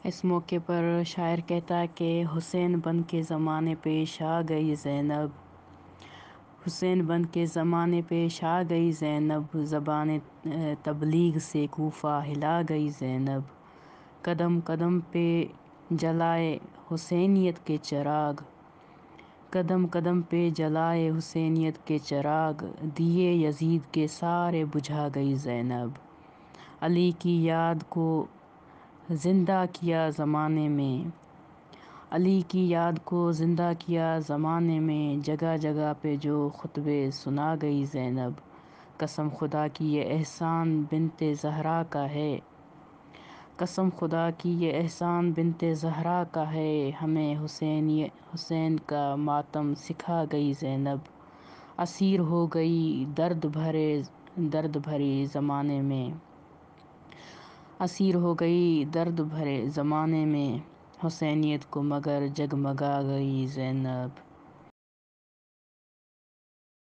اس موقع پر شاعر کہتا ہے کہ حسین بن کے زمانے پیش آ گئی زینب، حسین بن کے زمانے پیش آ گئی زینب، زبان تبلیغ سے کوفہ ہلا گئی زینب، قدم قدم پہ جلائے حسینیت کے چراغ، قدم قدم پہ جلائے حسینیت کے چراغ، دیے یزید کے سارے بجھا گئی زینب، علی کی یاد کو زندہ کیا زمانے میں، علی کی یاد کو زندہ کیا زمانے میں، جگہ جگہ پہ جو خطبے سنا گئی زینب، قسم خدا کی یہ احسان بنت زہرا کا ہے، قسم خدا کی یہ احسان بنت زہرا کا ہے، ہمیں حسین کا ماتم سکھا گئی زینب، اسیر ہو گئی درد بھرے زمانے میں، اسیر ہو گئی درد بھرے زمانے میں، حسینیت کو مگر جگمگا گئی زینب۔